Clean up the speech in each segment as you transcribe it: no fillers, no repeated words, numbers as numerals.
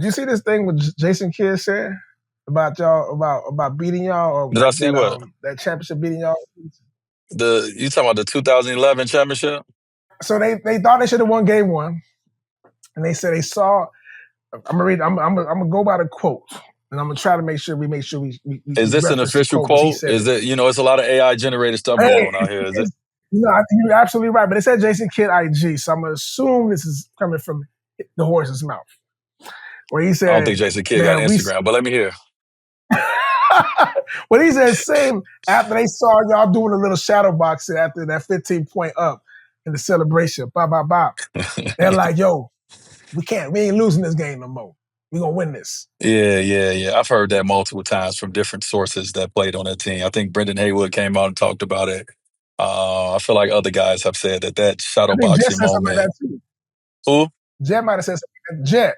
Did you see this thing with Jason Kidd said about y'all about beating y'all or Did I like see what? that championship beating y'all? You talking about the 2011 championship? So they thought they should have won game one, and they said they saw. I'm gonna read. I'm gonna go by the quote, and I'm gonna try to make sure we Is this an reference the official quote as he quote? said Is it. it, it's a lot of AI generated stuff going Hey, on out here. Is it? you're absolutely right. But it said Jason Kidd IG, so I'm gonna assume this is coming from the horse's mouth, where he I don't think said, Jason Kidd got "Man, we." Instagram, but let me hear. What he said, same after they saw y'all doing a little shadow boxing after that 15-point up in the celebration, bop, bop, bop. They're like, yo, we ain't losing this game no more. We gonna win this. Yeah. I've heard that multiple times from different sources that played on that team. I think Brendan Haywood came out and talked about it. I feel like other guys have said that shadow I think Jet boxing said something like moment. that too. Who? Jet might have said something like that. Jet,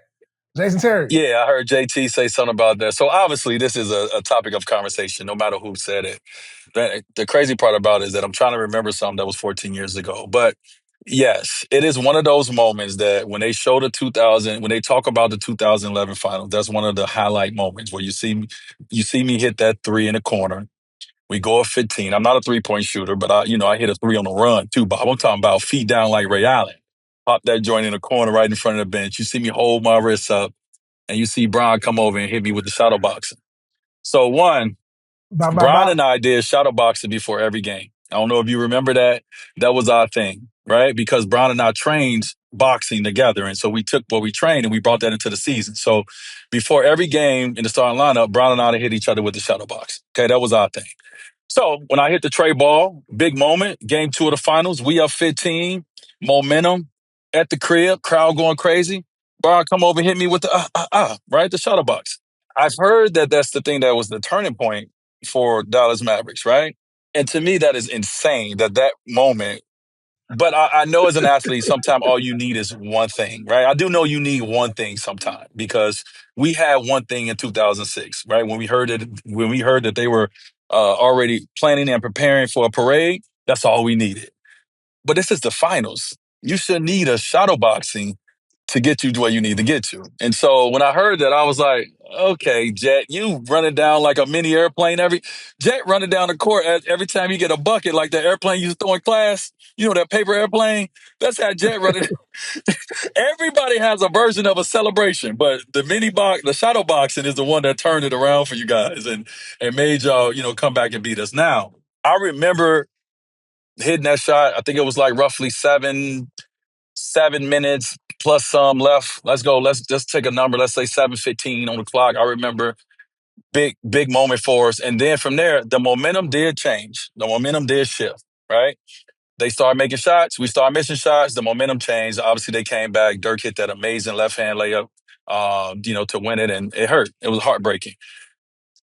Jason Terry. Yeah, I heard JT say something about that. So obviously, this is a topic of conversation, no matter who said it. The crazy part about it is that I'm trying to remember something that was 14 years ago. But yes, it is one of those moments that when they show when they talk about the 2011 finals, that's one of the highlight moments where you see me hit that three in the corner. We go at 15. I'm not a 3-point shooter, but I hit a three on the run too, Bob. I'm talking about feet down like Ray Allen. Pop that joint in the corner right in front of the bench. You see me hold my wrists up, and you see Brian come over and hit me with the shadow boxing. So one, Bop, bop, Brian bop. and I did shadow boxing before every game. I don't know if you remember that. That was our thing, right? Because Brian and I trained boxing together. And so we took what we trained and we brought that into the season. So before every game in the starting lineup, Brian and I hit each other with the shadow box. Okay, that was our thing. So when I hit the tray ball, big moment, game 2 of the finals, we up 15, momentum at the crib, crowd going crazy. Brian come over and hit me with the right? The shadow box. I've heard that that's the thing that was the turning point for Dallas Mavericks, right? And to me, that is insane that moment. But I know as an athlete, sometimes all you need is one thing, right? I do know you need one thing sometimes because we had one thing in 2006, right? When we heard that they were already planning and preparing for a parade, that's all we needed. But this is the finals. You should need a shadow boxing to get you to where you need to get to. And so when I heard that, I was like, okay, Jet, you running down like a mini airplane Jet running down the court every time you get a bucket like the airplane you used to throw in class. You know, that paper airplane? That's how Jet running. Everybody has a version of a celebration, but the shadow boxing is the one that turned it around for you guys and made y'all, come back and beat us. Now, I remember hitting that shot. I think it was like roughly 7 minutes plus some left. Let's go. Let's just take a number. Let's say 7:15 on the clock. I remember big moment for us. And then from there, the momentum did change. The momentum did shift, right? They started making shots. We started missing shots. The momentum changed. Obviously, they came back. Dirk hit that amazing left-hand layup, to win it, and it hurt. It was heartbreaking.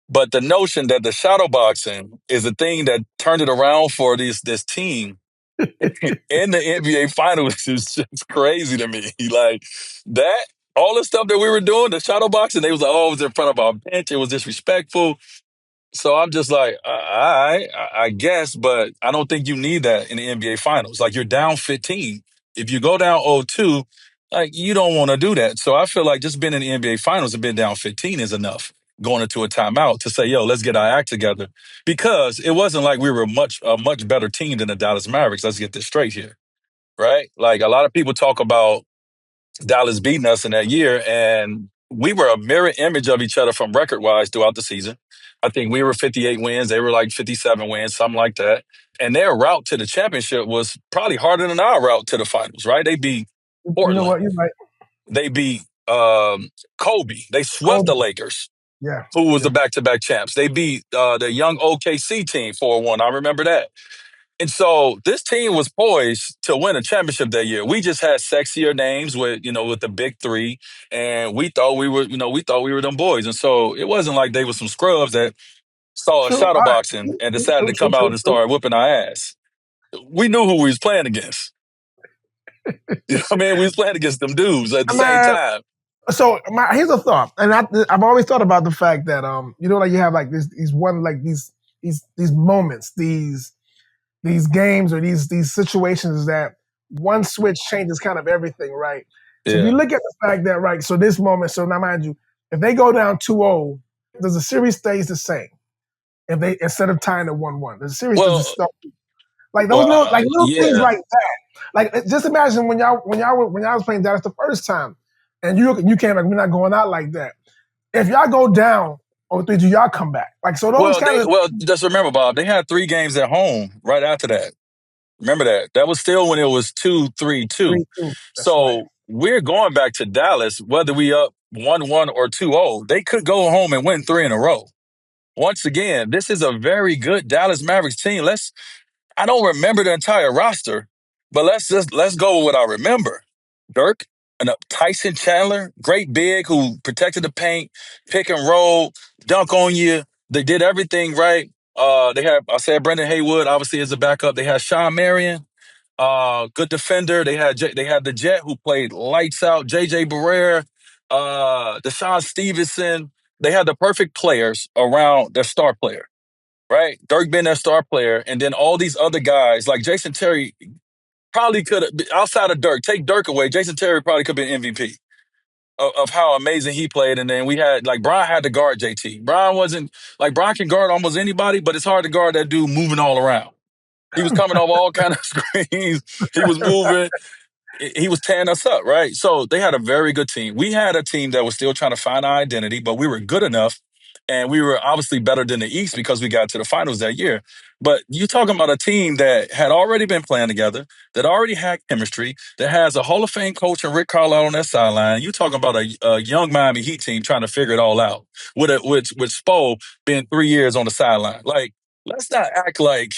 But the notion that the shadow boxing is a thing that turned it around for this team in the NBA Finals is just crazy to me. Like that, all the stuff that we were doing, the shadow boxing, they was like, oh, it was in front of our bench. It was disrespectful. So I'm just like, all right, I guess, but I don't think you need that in the NBA Finals. Like you're down 15. If you go down 0-2, like you don't want to do that. So I feel like just being in the NBA Finals and being down 15 is enough going into a timeout to say, yo, let's get our act together. Because it wasn't like we were a much better team than the Dallas Mavericks. Let's get this straight here, right? Like a lot of people talk about Dallas beating us in that year, and we were a mirror image of each other from record-wise throughout the season. I think we were 58 wins. They were like 57 wins, something like that. And their route to the championship was probably harder than our route to the finals, right? They beat You know Portland. what? You're right. They beat Kobe. They swept Kobe. the Lakers, Yeah. who was the Yeah. back-to-back champs. They beat the young OKC team 4-1. I remember that. And so this team was poised to win a championship that year. We just had sexier names with the big three. And we thought we were them boys. And so it wasn't like they were some scrubs that saw a True. All shadow right. boxing and decided to come out True. and start whipping our ass. We knew who we was playing against. You know what I mean? We was playing against them dudes at the same Man, time. so here's a thought, and I've always thought about the fact that like you have like these moments, these games or these situations that one switch changes kind of everything, right? So if you Yeah. look at the fact that, right, so this moment, so now mind you, if they go down 2-0, does the series stays the same? If they instead of tying at 1-1, the series does it Well, start like those well, little things yeah. like that. Like just imagine when y'all was playing Dallas the first time, and you came like we're not going out like that. If y'all go down on 3-2, y'all come back. Like so those kind of Well, just remember, Bob, they had 3 games at home right after that. Remember that. That was still when it was 2-3-2. 3-2. That's right. So we're going back to Dallas, whether we up 1-1 or 2-0. They could go home and win 3 in a row. Once again, this is a very good Dallas Mavericks team. I don't remember the entire roster, but let's go with what I remember. Dirk and Tyson Chandler, great big who protected the paint, pick and roll, dunk on you. They did everything right. They had I said Brendan Haywood obviously as a backup. They had Sean Marion, good defender. They had the Jet who played lights out. JJ Barrera, Deshaun Stevenson. They had the perfect players around their star player, right? Dirk being their star player, and then all these other guys like Jason Terry probably could have outside of Dirk. Take Dirk away, Jason Terry probably could have been MVP of how amazing he played. And then we had like Brian had to guard JT. Brian wasn't like Brian can guard almost anybody, but it's hard to guard that dude moving all around. He was coming off all kind of screens. He was moving. He was tearing us up, right? So they had a very good team. We had a team that was still trying to find our identity, but we were good enough. And we were obviously better than the East because we got to the finals that year. But you're talking about a team that had already been playing together, that already had chemistry, that has a Hall of Fame coach and Rick Carlisle on that sideline. You're talking about a young Miami Heat team trying to figure it all out with Spo being 3 years on the sideline. Like, let's not act like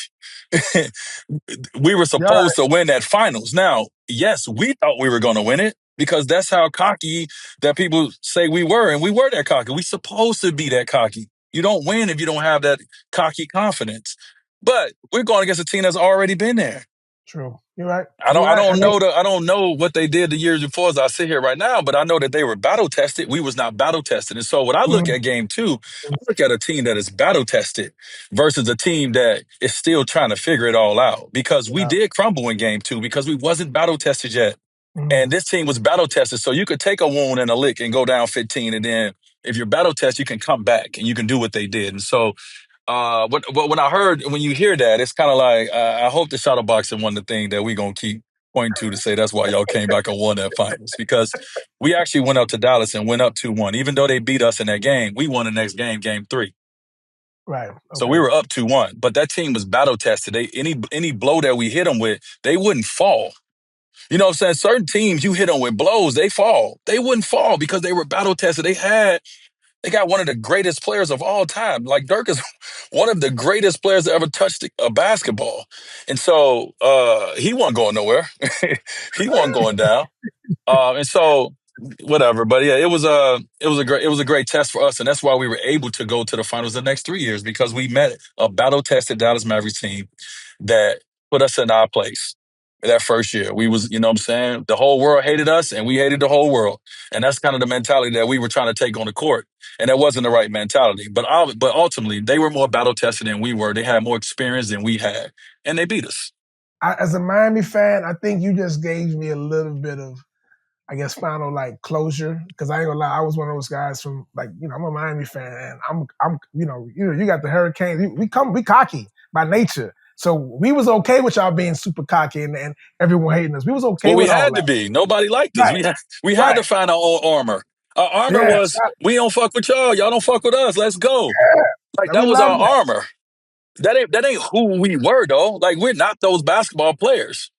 we were You're right. supposed to win that finals. Now, yes, we thought we were going to win it because that's how cocky that people say we were, and we were that cocky. We supposed to be that cocky. You don't win if you don't have that cocky confidence. But we're going against a team that's already been there. True. You're right. I You're don't I right. don't know I don't know what they did the years before as I sit here right now, but I know that they were battle tested. We was not battle tested. And so when I look Mhm. at game 2, I look at a team that is battle tested versus a team that is still trying to figure it all out. Because we Yeah. did crumble in game 2 because we wasn't battle tested yet. Mhm. And this team was battle tested. So you could take a wound and a lick and go down 15. And then if you're battle tested, you can come back and you can do what they did. And so when I heard when you hear that, it's kind of like I hope the shadow boxing one the thing that we gonna keep pointing to say that's why y'all came back and won that finals because we actually went up to Dallas and went up 2-1. Even though they beat us in that game, we won the next game, game 3. Right. So we Okay. were up 2-1. But that team was battle tested. Any blow that we hit them with, they wouldn't fall. You know what I'm saying? Certain teams, you hit them with blows, they fall. They wouldn't fall because they were battle tested. They got one of the greatest players of all time. Like Dirk is one of the greatest players that ever touched a basketball. And so he wasn't going nowhere. He wasn't going down. And so whatever. But yeah, it was a great test for us. And that's why we were able to go to the finals the next 3 years because we met a battle tested Dallas Mavericks team that put us in our place that first year. We was, you know what I'm saying? The whole world hated us and we hated the whole world. And that's kind of the mentality that we were trying to take on the court. And that wasn't the right mentality. But ultimately, they were more battle tested than we were. They had more experience than we had. And they beat us. As a Miami fan, I think you just gave me a little bit of, I guess, final like closure. Because I ain't gonna lie, I was one of those guys from like, I'm a Miami fan, and I'm, you got the Hurricanes. We cocky by nature. So we was okay with y'all being super cocky and everyone hating us. We was okay Well, we with all had to that. be. Nobody liked us. Right, We had right. to find our own armor. Our armor Yeah, was we don't fuck with y'all. Y'all don't fuck with us. Let's go. Like and we that was love our that. armor. That ain't who we were though. Like we're not those basketball players.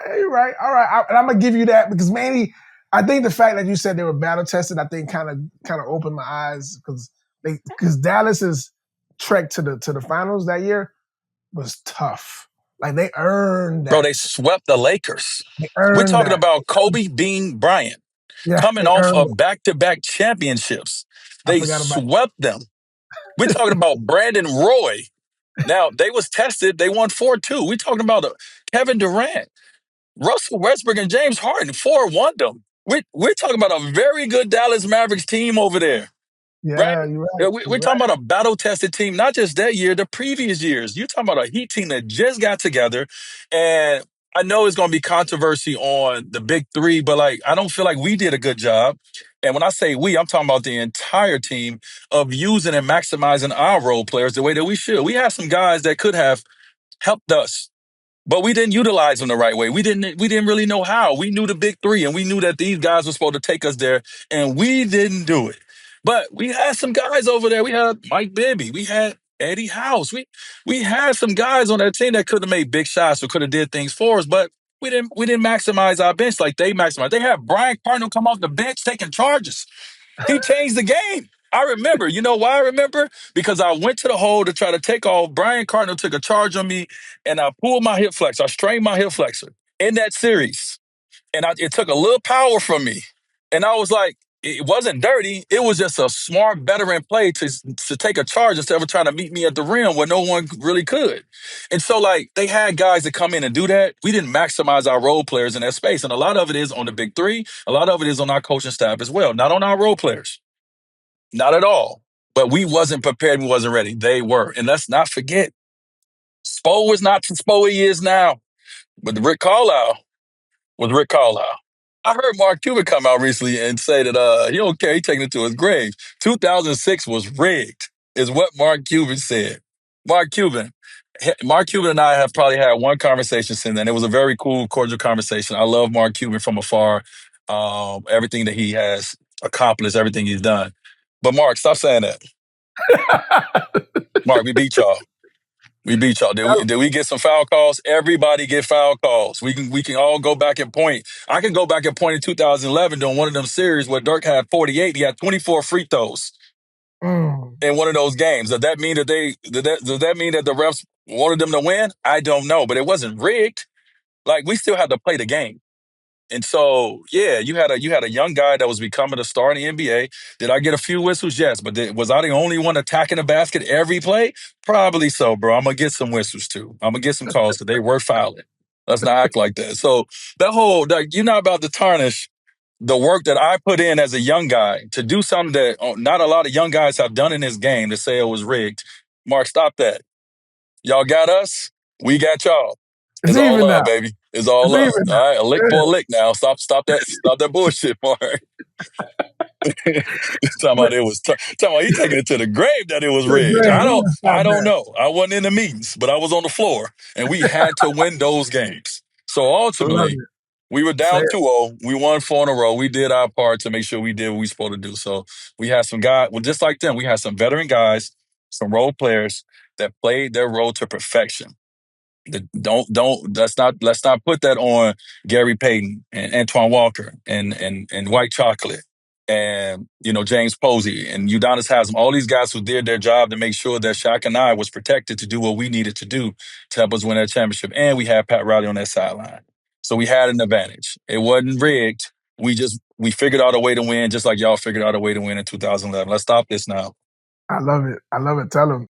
You're right. All right, and I'm gonna give you that because mainly, I think the fact that you said they were battle tested, I think kind of opened my eyes because Dallas's trek to the finals that year was tough. Like they earned Bro, that. they swept the Lakers. They We're earned talking that. about Kobe Bean Bryant Yeah, coming they off earned of it. back-to-back championships. I They forgot about swept them. We're talking about Brandon Roy. Now, they was tested. They won 4-2. We're talking about Kevin Durant, Russell Westbrook, and James Harden. 4-1 them. We're talking about a very good Dallas Mavericks team over there. Right? Yeah, you're Yeah, right. we're You're talking right. about a battle tested team, not just that year, the previous years. You're talking about a Heat team that just got together. And I know it's going to be controversy on the big three, but like, I don't feel like we did a good job. And when I say we, I'm talking about the entire team of using and maximizing our role players the way that we should. We have some guys that could have helped us, but we didn't utilize them the right way. We didn't really know how. We knew the big three and we knew that these guys were supposed to take us there and we didn't do it. But we had some guys over there. We had Mike Bibby. We had Eddie House. We had some guys on that team that could have made big shots or could have did things for us, but we didn't maximize our bench like they maximized. They had Brian Cardinal come off the bench taking charges. He changed the game. I remember. You know why I remember? Because I went to the hole to try to take off. Brian Cardinal took a charge on me, and I pulled my hip flexor. I strained my hip flexor in that series, and it took a little power from me. And I was like, it wasn't dirty. It was just a smart veteran play to take a charge instead of trying to meet me at the rim where no one really could. And so, like, they had guys that come in and do that. We didn't maximize our role players in that space. And a lot of it is on the big three. A lot of it is on our coaching staff as well, not on our role players. Not at all. But we wasn't prepared. We wasn't ready. They were. And let's not forget, Spo was not the Spo he is now. But Rick Carlisle was Rick Carlisle. I heard Mark Cuban come out recently and say that he don't care. He taking it to his grave. 2006 was rigged, is what Mark Cuban said. Mark Cuban. Mark Cuban and I have probably had one conversation since then. It was a very cool, cordial conversation. I love Mark Cuban from afar. Everything that he has accomplished, everything he's done. But Mark, stop saying that. Mark, we beat y'all. We beat y'all. Did we get some foul calls? Everybody get foul calls. We can all go back and point. I can go back and point in 2011 during one of them series where Dirk had 48. He had 24 free throws in one of those games. Does that mean that does that mean that the refs wanted them to win? I don't know, but it wasn't rigged. Like, we still had to play the game. And so, yeah, you had a young guy that was becoming a star in the NBA. Did I get a few whistles? Yes, but was I the only one attacking the basket every play? Probably so, bro. I'm gonna get some whistles too. I'm gonna get some calls because they were fouling. Let's not act like that. So you're not about to tarnish the work that I put in as a young guy to do something that not a lot of young guys have done in this game to say it was rigged. Mark, stop that. Y'all got us. We got y'all. It's It's all even love, now. baby. It's all It's love. even All now. right, a lick Yeah. for a lick now. Stop that bullshit, Mark. Talking But about talking about he taking it to the grave that it was the rigged. grave, I you don't gotta stop I don't that. know. I wasn't in the meetings, but I was on the floor and we had to win those games. So I love ultimately, it. we were Say down it. 2-0. We won 4 in a row. We did our part to make sure we did what we were supposed to do. So we had some guys, well, just like them, we had some veteran guys, some role players that played their role to perfection. Don't let's not put that on Gary Payton and Antoine Walker and White Chocolate and James Posey and Udonis Haslam, all these guys who did their job to make sure that Shaq and I was protected to do what we needed to do to help us win that championship. And we had Pat Riley on that sideline. So we had an advantage. It wasn't rigged. We figured out a way to win just like y'all figured out a way to win in 2011. Let's stop this now. I love it. I love it. Tell him.